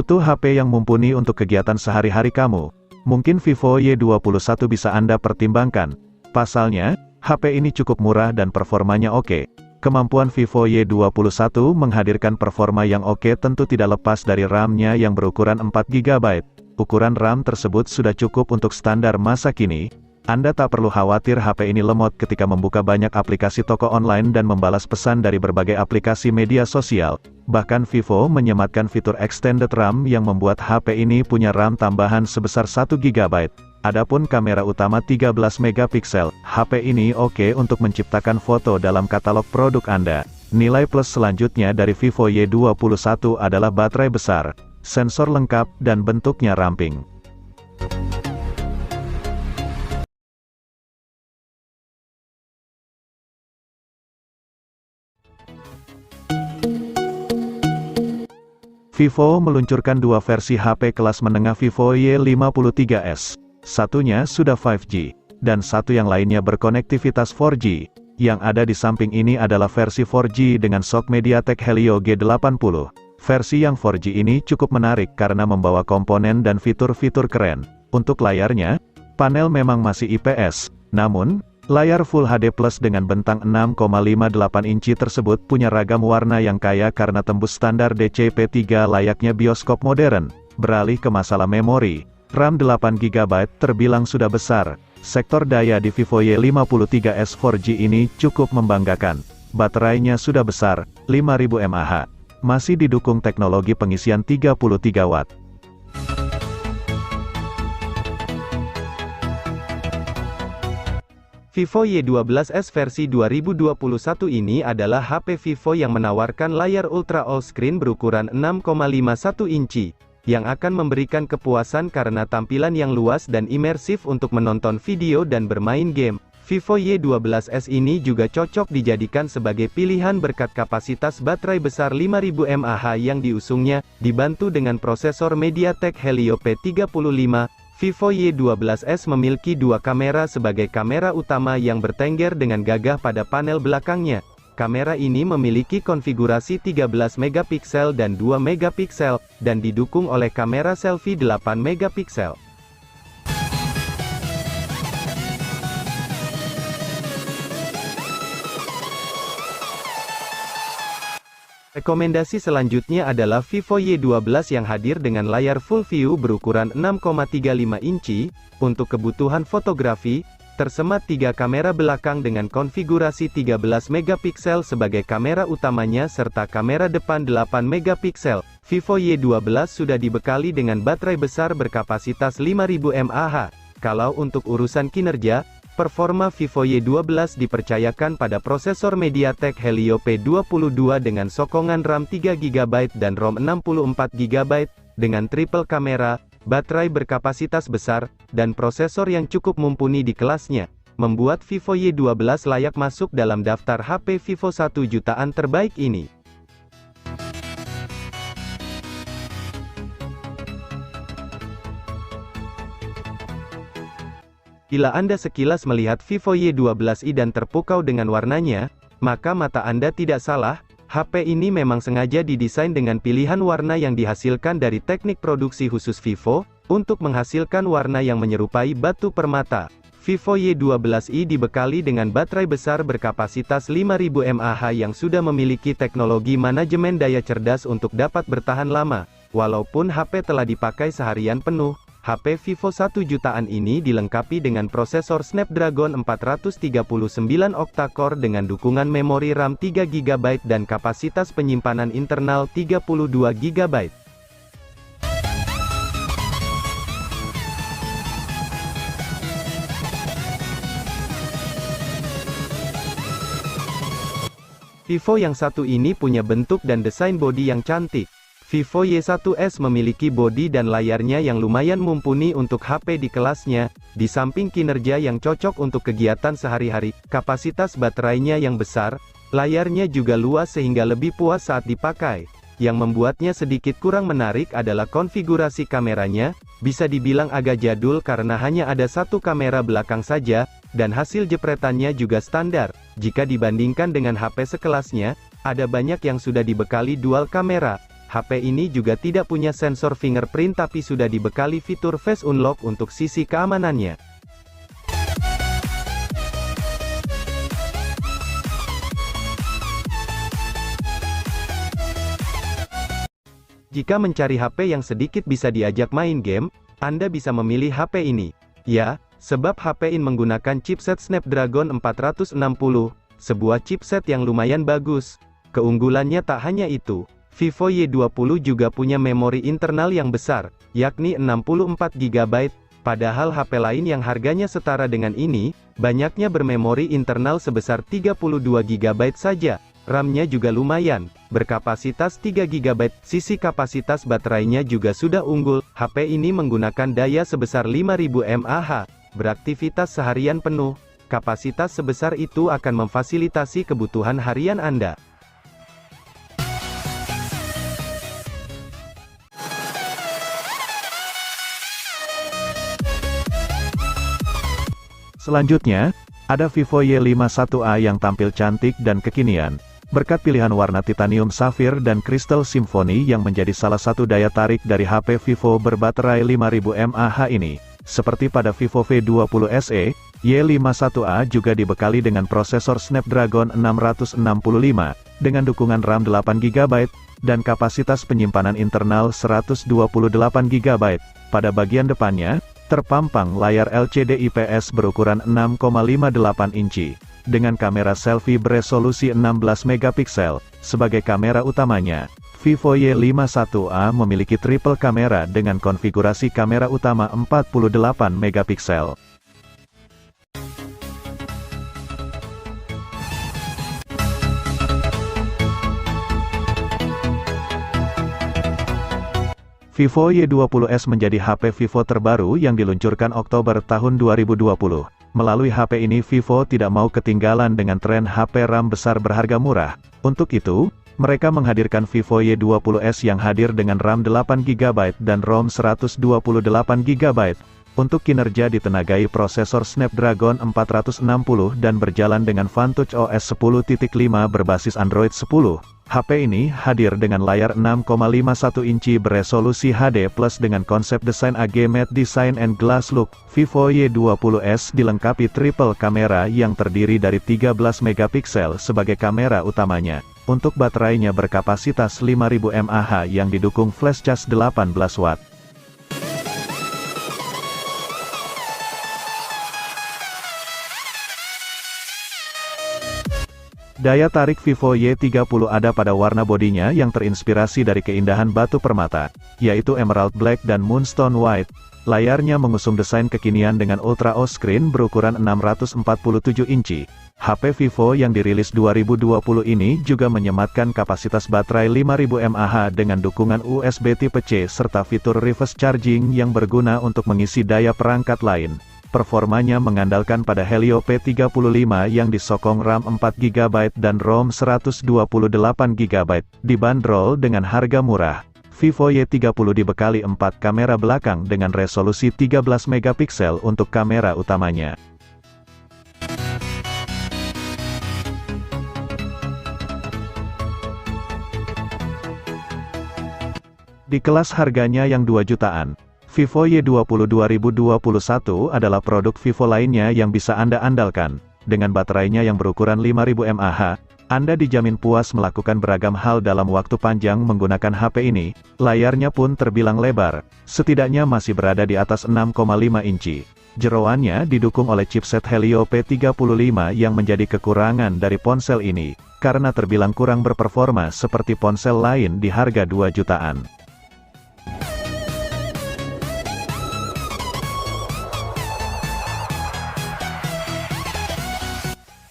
Butuh HP yang mumpuni untuk kegiatan sehari-hari kamu? Mungkin Vivo Y21 bisa Anda pertimbangkan. Pasalnya, HP ini cukup murah dan performanya oke. Kemampuan Vivo Y21 menghadirkan performa yang oke tentu tidak lepas dari RAM-nya yang berukuran 4 GB. Ukuran RAM tersebut sudah cukup untuk standar masa kini. Anda tak perlu khawatir HP ini lemot ketika membuka banyak aplikasi toko online dan membalas pesan dari berbagai aplikasi media sosial. Bahkan Vivo menyematkan fitur Extended RAM yang membuat HP ini punya RAM tambahan sebesar 1 GB. Adapun kamera utama 13 megapiksel, HP ini oke untuk menciptakan foto dalam katalog produk Anda. Nilai plus selanjutnya dari Vivo Y21 adalah baterai besar, sensor lengkap, dan bentuknya ramping. Vivo meluncurkan dua versi HP kelas menengah Vivo Y53s. Satunya sudah 5G, dan satu yang lainnya berkonektivitas 4G. Yang ada di samping ini adalah versi 4G dengan SoC MediaTek Helio G80. Versi yang 4G ini cukup menarik karena membawa komponen dan fitur-fitur keren. Untuk layarnya, panel memang masih IPS, namun, layar Full HD Plus dengan bentang 6,58 inci tersebut punya ragam warna yang kaya karena tembus standar DCP-3 layaknya bioskop modern. Beralih ke masalah memori, RAM 8 GB terbilang sudah besar. Sektor daya di Vivo Y53s 4G ini cukup membanggakan. Baterainya sudah besar, 5000 mAh. Masih didukung teknologi pengisian 33 Watt. Vivo Y12s versi 2021 ini adalah HP Vivo yang menawarkan layar Ultra All Screen berukuran 6,51 inci, yang akan memberikan kepuasan karena tampilan yang luas dan imersif untuk menonton video dan bermain game. Vivo Y12s ini juga cocok dijadikan sebagai pilihan berkat kapasitas baterai besar 5000 mAh yang diusungnya, dibantu dengan prosesor MediaTek Helio P35. Vivo Y12s memiliki dua kamera sebagai kamera utama yang bertengger dengan gagah pada panel belakangnya. Kamera ini memiliki konfigurasi 13 megapiksel dan 2 megapiksel, dan didukung oleh kamera selfie 8 megapiksel. Rekomendasi selanjutnya adalah Vivo Y12 yang hadir dengan layar Full View berukuran 6,35 inci, untuk kebutuhan fotografi, tersemat 3 kamera belakang dengan konfigurasi 13 megapiksel sebagai kamera utamanya serta kamera depan 8 megapiksel. Vivo Y12 sudah dibekali dengan baterai besar berkapasitas 5000 mAh. Kalau untuk urusan kinerja, performa Vivo Y12 dipercayakan pada prosesor MediaTek Helio P22 dengan sokongan RAM 3 GB dan ROM 64 GB, dengan triple kamera, baterai berkapasitas besar, dan prosesor yang cukup mumpuni di kelasnya, membuat Vivo Y12 layak masuk dalam daftar HP Vivo 1 jutaan terbaik ini. Bila Anda sekilas melihat Vivo Y12i dan terpukau dengan warnanya, maka mata Anda tidak salah, HP ini memang sengaja didesain dengan pilihan warna yang dihasilkan dari teknik produksi khusus Vivo, untuk menghasilkan warna yang menyerupai batu permata. Vivo Y12i dibekali dengan baterai besar berkapasitas 5000 mAh yang sudah memiliki teknologi manajemen daya cerdas untuk dapat bertahan lama. Walaupun HP telah dipakai seharian penuh, HP Vivo 1 jutaan ini dilengkapi dengan prosesor Snapdragon 439 octa-core dengan dukungan memori RAM 3 GB dan kapasitas penyimpanan internal 32 GB. Vivo yang satu ini punya bentuk dan desain bodi yang cantik. Vivo Y1s memiliki bodi dan layarnya yang lumayan mumpuni untuk HP di kelasnya, di samping kinerja yang cocok untuk kegiatan sehari-hari, kapasitas baterainya yang besar, layarnya juga luas sehingga lebih puas saat dipakai. Yang membuatnya sedikit kurang menarik adalah konfigurasi kameranya, bisa dibilang agak jadul karena hanya ada satu kamera belakang saja, dan hasil jepretannya juga standar. Jika dibandingkan dengan HP sekelasnya, ada banyak yang sudah dibekali dual kamera. HP ini juga tidak punya sensor fingerprint tapi sudah dibekali fitur Face Unlock untuk sisi keamanannya. Jika mencari HP yang sedikit bisa diajak main game, Anda bisa memilih HP ini. Ya, sebab HP ini menggunakan chipset Snapdragon 460, sebuah chipset yang lumayan bagus. Keunggulannya tak hanya itu, Vivo Y20 juga punya memori internal yang besar, yakni 64 GB, padahal HP lain yang harganya setara dengan ini, banyaknya bermemori internal sebesar 32 GB saja. RAM-nya juga lumayan, berkapasitas 3 GB, sisi kapasitas baterainya juga sudah unggul. HP ini menggunakan daya sebesar 5000 mAh, beraktivitas seharian penuh. Kapasitas sebesar itu akan memfasilitasi kebutuhan harian Anda. Selanjutnya, ada Vivo Y51A yang tampil cantik dan kekinian. Berkat pilihan warna titanium safir dan kristal simfoni yang menjadi salah satu daya tarik dari HP Vivo berbaterai 5000 mAh ini. Seperti pada Vivo V20 SE, Y51A juga dibekali dengan prosesor Snapdragon 665, dengan dukungan RAM 8 GB, dan kapasitas penyimpanan internal 128 GB. Pada bagian depannya, terpampang layar LCD IPS berukuran 6,58 inci, dengan kamera selfie beresolusi 16 megapiksel. Sebagai kamera utamanya, Vivo Y51A memiliki triple kamera dengan konfigurasi kamera utama 48 megapiksel. Vivo Y20s menjadi HP Vivo terbaru yang diluncurkan Oktober tahun 2020. Melalui HP ini Vivo tidak mau ketinggalan dengan tren HP RAM besar berharga murah. Untuk itu, mereka menghadirkan Vivo Y20s yang hadir dengan RAM 8 GB dan ROM 128 GB. Untuk kinerja ditenagai prosesor Snapdragon 460 dan berjalan dengan Vantage OS 10.5 berbasis Android 10. HP ini hadir dengan layar 6,51 inci beresolusi HD+ dengan konsep desain AG Matte Design and Glass Look. Vivo Y20s dilengkapi triple kamera yang terdiri dari 13 megapiksel sebagai kamera utamanya. Untuk baterainya berkapasitas 5000 mAh yang didukung flash charge 18 watt. Daya tarik Vivo Y30 ada pada warna bodinya yang terinspirasi dari keindahan batu permata, yaitu Emerald Black dan Moonstone White. Layarnya mengusung desain kekinian dengan Ultra OLED screen berukuran 647 inci. HP Vivo yang dirilis 2020 ini juga menyematkan kapasitas baterai 5000 mAh dengan dukungan USB Type C serta fitur reverse charging yang berguna untuk mengisi daya perangkat lain. Performanya mengandalkan pada Helio P35 yang disokong RAM 4 GB dan ROM 128 GB. Dibanderol dengan harga murah. Vivo Y30 dibekali 4 kamera belakang dengan resolusi 13 megapiksel untuk kamera utamanya. Di kelas harganya yang 2 jutaan, Vivo Y20 2021 adalah produk Vivo lainnya yang bisa Anda andalkan. Dengan baterainya yang berukuran 5000 mAh, Anda dijamin puas melakukan beragam hal dalam waktu panjang menggunakan HP ini. Layarnya pun terbilang lebar, setidaknya masih berada di atas 6,5 inci. Jeroannya didukung oleh chipset Helio P35 yang menjadi kekurangan dari ponsel ini, karena terbilang kurang berperforma seperti ponsel lain di harga 2 jutaan.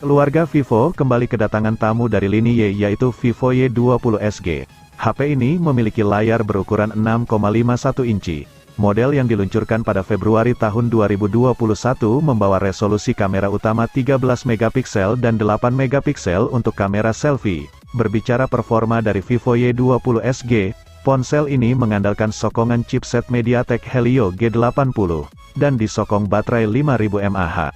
Keluarga Vivo kembali kedatangan tamu dari lini Y yaitu Vivo Y20 SG. HP ini memiliki layar berukuran 6,51 inci. Model yang diluncurkan pada Februari tahun 2021 membawa resolusi kamera utama 13 megapiksel dan 8 megapiksel untuk kamera selfie. Berbicara performa dari Vivo Y20 SG, ponsel ini mengandalkan sokongan chipset MediaTek Helio G80 dan disokong baterai 5000 mAh.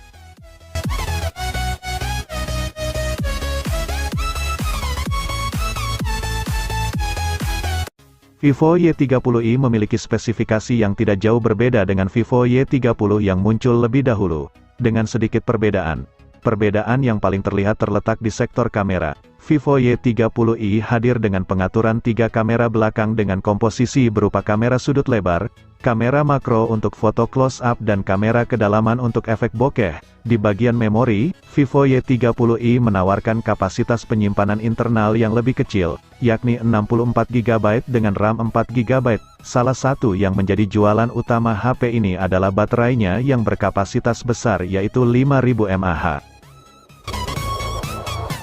Vivo Y30i memiliki spesifikasi yang tidak jauh berbeda dengan Vivo Y30 yang muncul lebih dahulu, dengan sedikit perbedaan. Perbedaan yang paling terlihat terletak di sektor kamera. Vivo Y30i hadir dengan pengaturan 3 kamera belakang dengan komposisi berupa kamera sudut lebar, kamera makro untuk foto close-up dan kamera kedalaman untuk efek bokeh. Di bagian memori, Vivo Y30i menawarkan kapasitas penyimpanan internal yang lebih kecil, yakni 64GB dengan RAM 4GB. Salah satu yang menjadi jualan utama HP ini adalah baterainya yang berkapasitas besar yaitu 5000 mAh.